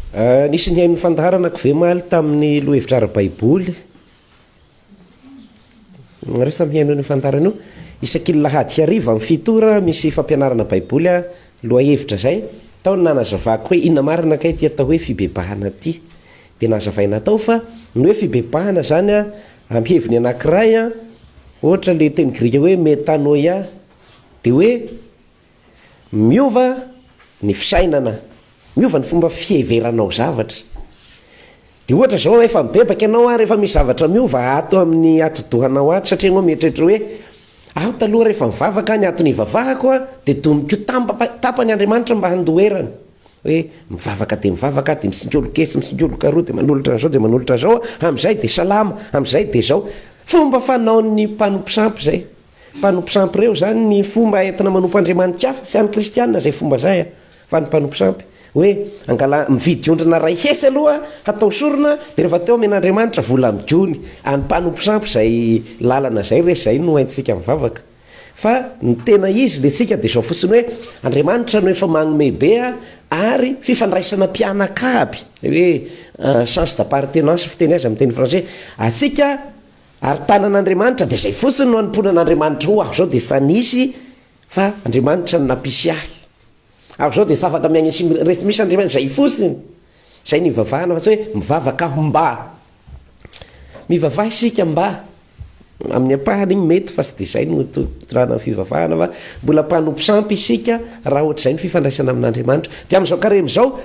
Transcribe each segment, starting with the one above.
Nisy ny hain'ny fandaharana ko ve maly tamin'ny lohevitra ara-baiboly reo samy haino ny fandaharana io isaky lahady hariva amin'ny fitora misy fampianarana baiboly loha hevitra zay tao nanazavako hoe inona marina kay ty atao hoe fibebahana ty de nazavaina tao fa ny hoe fibebahana zany amin'ny heviny anankiray ohatra le teny grika hoe metanoia de hoe miova ny fisainana miova ny fomba fieveranao zavatra de ohatra zao efa mibebaka ianao rehefa misy zavatra miova ato amin'ny atodohanao ato satria anao mieritreritra hoe aho taloha rehefa mivavaka ny atony ivavahako de donikio tapany Andriamanitra mba handoherana hoe mivavaka de mivavaka de misinjolokesy misinjoloka roa de manolotra zao de manolotra zao am'izay de salama am'izay de zao fomba fanaon'ny mpanomposampy zay mpanomposampy reo zany ny fomba entina manompo Andriamanitra hafa sy any kristianina zay fomba zay fa ny mpanomposampy hoe angala mividy ondrina ray hesy aloha hatao sorona de rehefa teo amen'Andriamanitra vola mijony any mpanomposampy zay lalana zay resy zay no haintsika mivavaka fa ny tena izy le tsika de zao fotsiny hoe Andriamanitra no efa magnome be ary fifandraisana mpianakaby hoe sens d'appartenance fiteny azy amin'ny teny français atsika ary tanan'Andriamanitra de zay fotsiny no anomponan'Andriamanitra ho aho zao de sanisy fa Andriamanitra no nampisy ahy aho zao de safaka miagny resy misy Andriamanitra zay fotsiny zay ny vavahana fa tsy hoe mivavaka aho mba mivavaha isika mba amin'ny apahany igny mety fa tsy de zay no torana ny fivavahana fa mbola mpanomposampy isika raha ohatra zay ny fifandraisana amin'Andriamanitra de am'izao karem'zao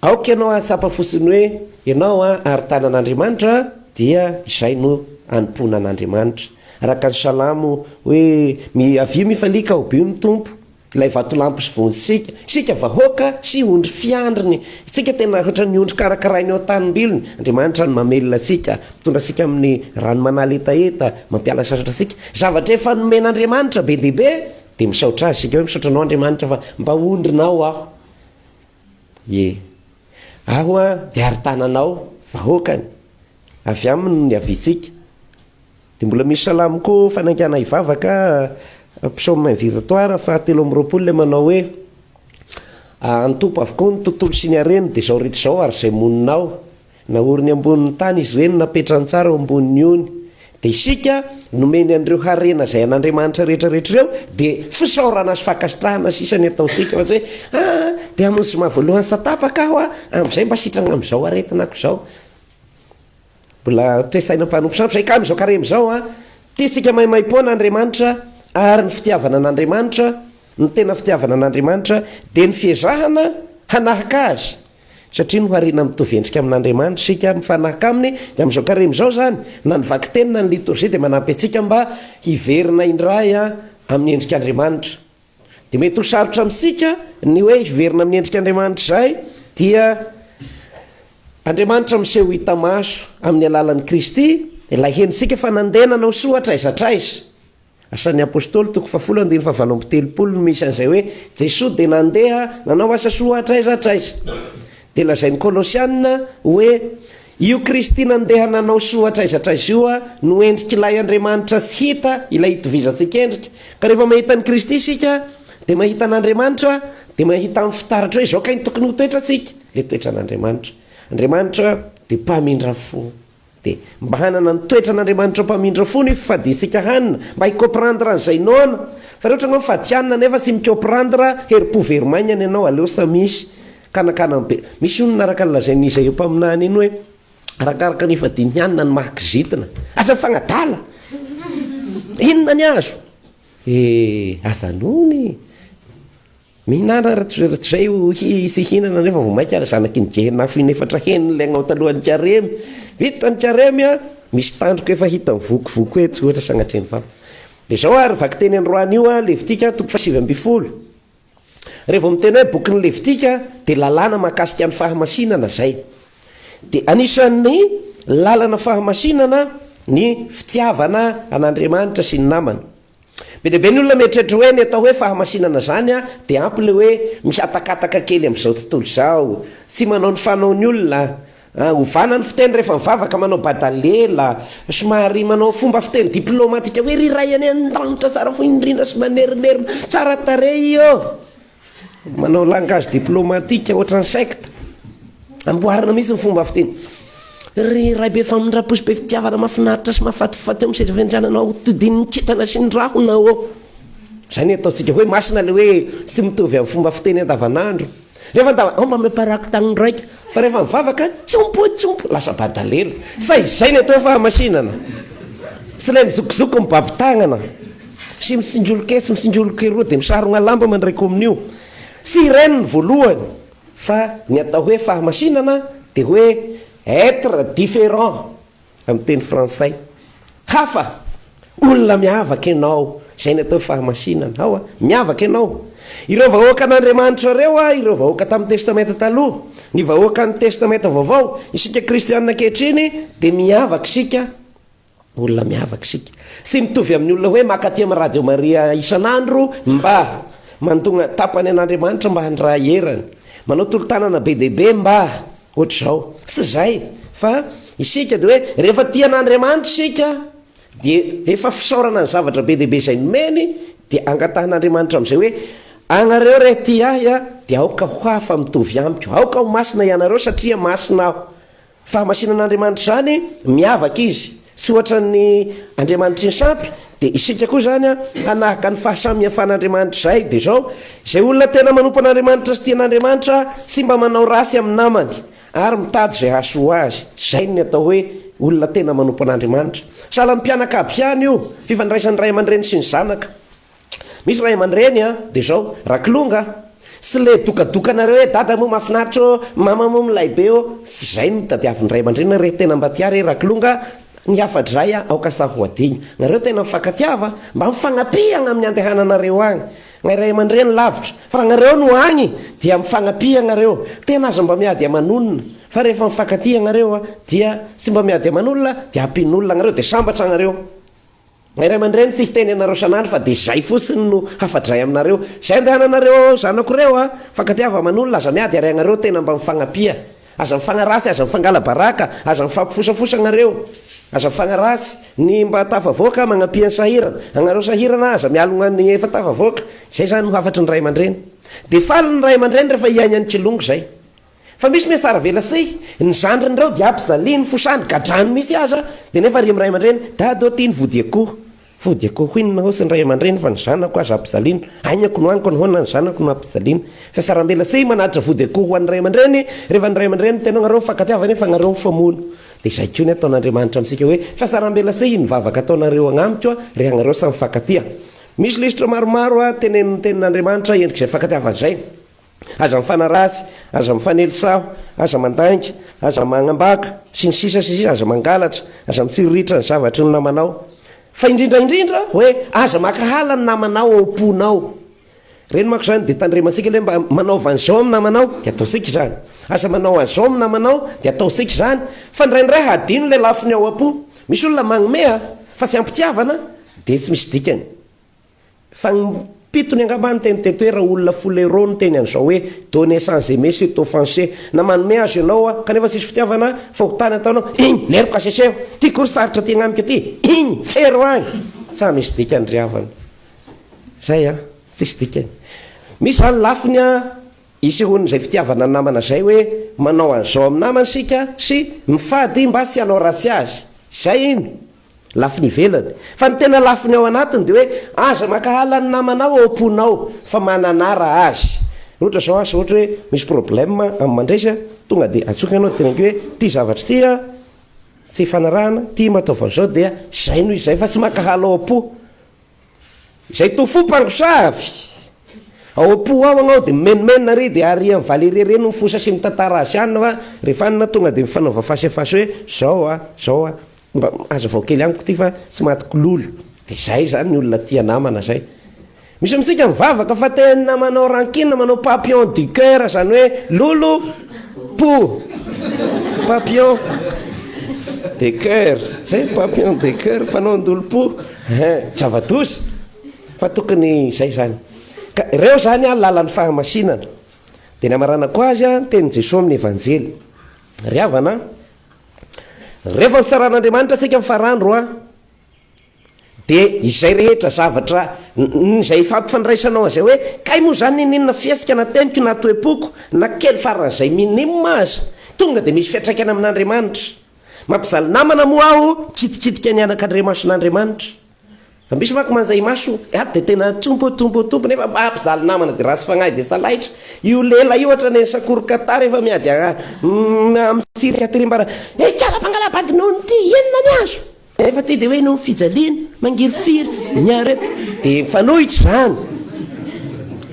aoka ianao asapa fotsiny hoe ianao ary tanan'Andriamanitra dia izay no anomponan'Andriamanitra araka ny salamo hoe avia mifalika ho bio ny tompo ilay vatolampy sy vonjitsika sika vahoaka sy ondry fiandriny tsika tena ohatra ny ondry karakarainy ao tanimbilony Andriamanitra no mamelona tsika mitondra sika amin'ny rano manaly etaeta mampiala sasatra tsika zavatra efa nomen'Andriamanitra be dehibe de misaotra azy sika hoe misaotra anao Andriamanitra fa mba ondrinao aho aho de ary tananao vahoakany avy aminy ny avitsika de mbola misy salamo koa fanankana hivavaka psaume invitatoire fahatelo amby roapolo le manao hoe antompo avokoa ny tontolo sy ny areny de zao rehetra zao ary zay moninao naoriny ambonin'ny tany izy reny napetrany tsara ao ambonin'ny ony de isika nomeny an'ireo harena zay an'Andriamanitra rehetrarehetra reo de fisaorana sy fakasitrahana sisany ataotsika fa tsy hoe de amin'ny zoma voalohany satapaka aho am'izay mba sitrana am'izao aretinako zao mbola toesaina mpanomposampy zay ka am'izao karem'zao tiatsika maimaipoana Andriamanitra ary ny fitiavana an'Andriamanitra ny tena fitiavana an'Andriamanitra de ny fiezahana hanahaka azy satria no harena mitovy endrika amin'Andriamanitra sika mifanahaka aminy de am'izao karem'zao zany na ny vaky tenina ny liturgie de manampy atsika mba hiverina indray amin'ny endrik'Andriamanitra de mety ho sarotra amitsika ny hoe hiverina amin'ny endrik'Andriamanitra zay dia Andriamanitra miseho hita maso amin'ny alalan'ny Kristy de lahenitsika fa nandenanao soa atraizatraiza asan'ny apôstôly toko 10:7 misy an'izay hoe Jesosy de nandeha nanao asa soa atraizatraiza de lazain'ny Kolosianina hoe io Kristy nandeha nanao soa atraizatraiza io no endrika ilay Andriamanitra tsy hita ilay hitovizatsika endrika ka rehefa mahita ny Kristy isika de mahita an'Andriamanitra de mahita amin'ny fitaratra hoe zao kay ny tokony ho toetra tsika le toetra Andriamanitra de mpamindra fo de mba hanana ny toetra n'Andriamanitra mpamindra fo ny fifadisika hanina mba hicomprendre an'izay noana fa rehetra anao mifadianina nefa sy micomprendre heripo verimainany ianao aleo sa misy kanakana be misy onona araka lazainy izay eo mpaminany iny hoe arakaraka ny fadiny hanina ny mahakizitina aza mifanadala inona ny azo azanony mihinana zay sy hinana nefa vo maika zanaky ny gehenafo inefatra heniny le agnao talohan'ny karemy vitany karemy misy tandroko efa hita mivokovoko hoe tsy ohatra sanatreny vava de zao ary vaky teny androany io Levitika toko 7:20 rehefa miteny hoe boky ny Levitika de lalàna mahakasika ny fahamasinana zay de anisan'ny lalana fahamasinana ny fitiavana an'Andriamanitra sy ny namana be dehibe ny olona mieritreritra hoe ny atao hoe fahamasinana zany de ampy le hoe misy atakataka kely am'izao tontolo zao tsy manao ny fanaony olona ovana ny fiteny rehefa mivavaka manao badalela somary manao fomba fiteny diplomatika hoe riray any an-danitra tsara fo indrindra sy manerinerina tsara tare io manao langage diplomatika ohatrany secte amboarina misy ny fomba fiteny ry ray be famindraposy be fitiavana mahafinaritra sy mahafatifaty eo misedra vendrananao todin'ny kitrana sy ny rahonao eo zany ataontsika hoe masina le hoe sy mitovy amin'ny fomba fiteny andavanandro rehefa mba miparaky tagniny raika fa rehefa mivavaka tsompo lasa badalela sa izay ny atao fahamasinana sy lay mizokizoko mibaby tagnana sy misinjoloke sy misinjoloke roa dia misarona lamba mandraiky amin'io sy ireny ny voalohany fa ny atao hoe fahamasinana dia hoe être différent amin'ny teny frantsay hafa olona miavaka ianao zay ny atao fahamasinana ao miavaka ianao ireo vahoaka an'Andriamanitra reo ireo vahoaka tamin'ny testamenta taloha ny vahoaka ny testamenta vaovao isika kristianina ankehitriny dia miavaka isika olona miavaka isika sy mitovy amin'ny olona hoe makaty amin'ny radio maria isan'andro mba mantonga tapany an'Andriamanitra mba handra herany manao tolotanana be deaibe mba ohatr'izao sy zay fa isika dia hoe rehefa tia an'Andriamanitra isika dia efa fisaorana ny zavatra be deaibe izay nomeny dia angatahan'Andriamanitra amin'izay hoe anareo re ty ahy dia aoka ho hafa mitovy amiko aoka ho masina ianareo satria masina aho fahamasinana an'Andriamanitra zany miavaka izy sy ohatra ny Andriamanitra ny sampy dia isika koa zany hanahaka ny fahasamihafan'Andriamanitra zay dia zao izay olona tena manompo an'Andriamanitra sy tian'Andriamanitra sy mba manao rasy amin'ny namany ary mitady zay hasoa azy zay ny atao hoe olona tena manompo an'Andriamanitra sahala ny mpianaka aby ihany io fifandraisan'ny ray aman-dreny sy ny zanaka misy ray aman-dreny dia zao rakolonga sy le dokadokanareo hoe dada moa mahafinaritra mama moa milaybe eo sy zay no tadiavin'ny ray aman-dreny re tena mba tiary rakolonga ny afadray aoka sahoadigny nareo tena mifankatiava mba mifanapihana amin'ny andehananareo agny ngay ray aman-dreny lavitra fa nareo no agny dia mifanapihana-reo tena aza mba miady aman'olona fa rehefa mifankatia-nareo dia sy mba miady aman'olona dia ampin'olona nareo dia sambatra nareo ngay ray aman-dreny tsy hiteny anareo sanandro fa dia zay fotsiny no hafadray aminareo zay andehananareo zanako reo fankatiava aman'olona aza miady ary anareo tena mba mifanapia aza mifanarasy aza mifangala baraka aza mifampifosafosanareo aza mifanarasy ny mba tafavoaka magnampia ny sahirana anareo sahirana aza mialogna ny efa tafavoaka zay zany no hafatry ny ray aman-dreny dia faly ny ray aman-dreny rehefa iainy any tsilongo zay fa misy mesara velasy ny zandrinyreo dia ampizaliny fosany gadrano misy aza dia nefa ry amin'ny ray aman-dreny dado tiany vody akoho inona ho sy ny ray aman-dreny fa ny zanako aza ampizaliny ainako no aniko ny hoana ny zanako no ampizaliny fa saram-belasy manatra vody akoho ho an'ny ray aman-dreny rehefa ny ray aman-dreny tena nareo mifankatiava nefa nareo mifamono dia zay koa ny ataon'Andriamanitra amintsika hoe fa saram-belasy ny vavaka ataonareo agnamiko ry anareo samy mifankatia misy lisitra maromaro tenen'ny tenin'Andriamanitra endrika izay fankatiavana zay aza mifanarasy aza mifanely saho aza mandainga aza magnambaka sy ny sisa aza mangalatra aza mitsiriritra ny zavatry ny namanao fa indrindraindrindra hoe aza makahala ny namanao aoponao reny mako zany dia tandremansika le mba manaova an'izao amin'ny namanao dia ataosika izany aza manao an'izao amin'ny namanao dia ataosika izany fa ndraindray hadino le lafiny ao am-po misy olona magnome fa sy ampitiavana dia tsy misy dikany fa pitony angambany teny tetoera olona folero ny teny an'izao hoe donner sans aimer c'est offenser na manome azy ianao kanefa sisy fitiavana fa ho tany ataonao igny leroko aseseho ty kory sarotra ty agnamiko ty igny fero agny sa misy dikany ry havana zay tsisy dikany misy zany lafiny isehony zay fitiavana ny namana zay hoe manao an'izao amin'ny namana sika sy mifady mba sy anao ratsy azy zay iny lafiny ivelany fa ny tena lafiny ao anatiny dia hoe aza makahala ny namanao aoponao fa mananara azy ohatra zao asa ohatra hoe misy problème amin'ny mandraisa tonga dia atsoka ianao tenanko hoe ty zavatra ty tsy fanarahana ty mataovan'izao dia zay noho izay fa tsy makahala ao am-po izay tofo-pangosavy ao am-po ao agnao dia mimenomenona ry dia ary amin'ny valerereny mifosa sy mitantara azy ihany fa rehefa anina tonga dia mifanaova fasefasy hoe zao mba aza vao kely aniko ty fa tsy matiko lolo dia zay zany ny olona tia namana zay misy amintsika mivavaka fa tena manao rankina manao papillon du cœur zany hoe lolo po papillon de cœur zay papillon de cœur mpanao andolo-po zava-doza fa tokony zay zany ka ireo zany lalan'ny fahamasinana dia ny amaranako azy teny Jesosy amin'ny evanjely ry havana rehefa misaran'Andriamanitra tsika mifarandro dia izay rehetra zavatra izay fampifandraisanao azay hoe kay moa zany ninona fiesika na teniko na toe-poko na kely faran'izay minima aza tonga dia misy fiatraikana amin'Andriamanitra. Mampizaly namana moa aho tsititsitika ny anak'Andriamason'Andriamanitra. Fa misy manko manzay maso ato dia tena tompo nefa mampizaly namana dia rasy fagnahy dia salaitra. Io lela io ohatra ny sakorokata rehefa miady am'sirika tirimbara kala-pangalabadinao ty enina ny azo efa ty dia hoe no fijaliana mangirifiry nyareto dia mifanohitra zany.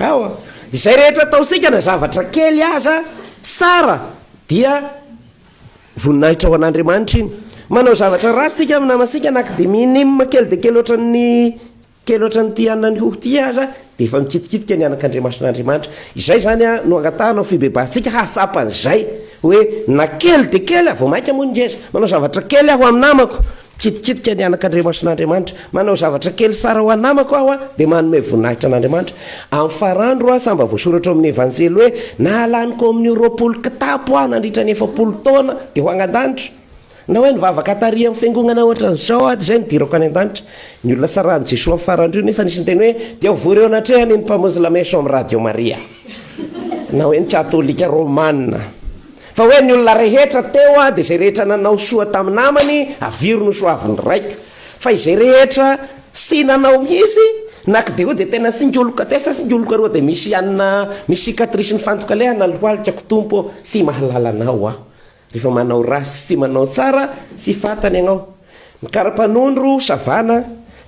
Aoa izay rehetra ataosika na zavatra kely aza tsara dia voninahitra ho an'Andriamanitra iny. Manao zavatra rasitsika amin'ny namasika naky dia minima kely dia kely ohatran'ny ty anany hoho ty aza dia efa mikitikitika ny anak'Andriamason'Andriamanitra. Izay zany a no agnatahanao fibebahantsika hasapan'izay hoe na kely dia kely vao maika moningeza. Manao zavatra kely aho amin'ny namako kitkitika ny anak'Andriamason'Andriamanitra. Manao zavatra kely sara ho anamako aho a dia manome voninahitra an'Andriamanitra. Amin'ny farandro a samba voasoratra amin'ny evanjely hoe nahalaniko amin'ny 20 kitapo aho nandritra ny 70 taona dia ho agn-danitra. Na hoe nivavaka tary amin'ny fiangonana ohatran'izao a dia izay nidirako any an-danitra. Ny olona saran'i Jesosy amin'ny farandro io nesa nisy nyteny hoe dia vory eo anatrehany ny mpamonjy lameso amin'ny radio Maria na hoe ny katolika romana. Fa hoe ny olona rehetra teo a dia izay rehetra nanao soa tamin'ny namany aviro no soaviny raika. Fa izay rehetra sy nanao mihitsy naky dia ho dia tena singoloka tesa singoloka roa dia misy anina misy cicatrice ny fantoka le nalohalitako tompo sy mahalala anao aho rehefa manao rasy sy manao tsara sy fatany ianao. Ny karapanondro savana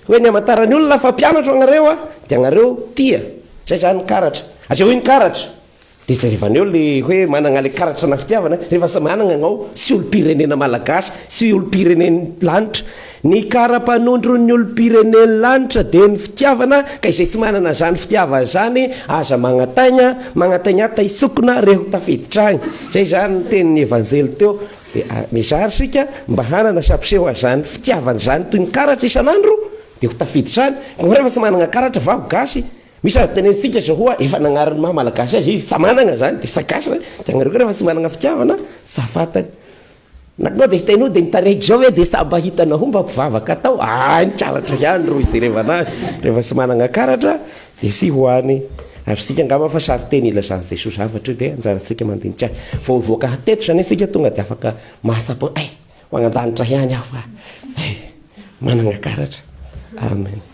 hoe ny amantarany olona fa mpianatra agnareo a dia agnareo tia zay zany karatra aza hoe ny karatra dia zay rehefa ny olo hoe manana le karatra na fitiavana rehefa sa manana ianao sy olo-pirenena malagasy sy olo-pireneny lanitra. Ny karapanondro ny olo-pireneny lanitra dia ny fitiavana ka izay tsy manana zany fitiavana zany aza magnataigna taisokona reho tafiditra agny. Zay zany ny tenin'ny evanjely teo dia mizary sika mba hanana sampiseho azany fitiavana zany toy ny karatra isan'andro dia ho tafiditra any. Ko rehefa tsy manana karatra vaho gasy misy azo tenensika zao hoa efa nagnarany maha malagasy azy izy sa manana zany dia sakasa dia agnareo rehefa tsy manana fitiavana safatany. Nakonao dia hitainao dia nitareky zao hoe dia samba hitanao ho mba mpivavaka tao ny karatra ihany ro izy revanazy rehefa sy manana karatra dia sy hoany. Ary sika angamba fa sary teny ilazany Jesosy zavatra io dia anjarantsika mandinika ahy fa voaka hateto zany sika tonga dia afaka mahasapo ho agn-danitra ihany aho fa manana karatra. Amen.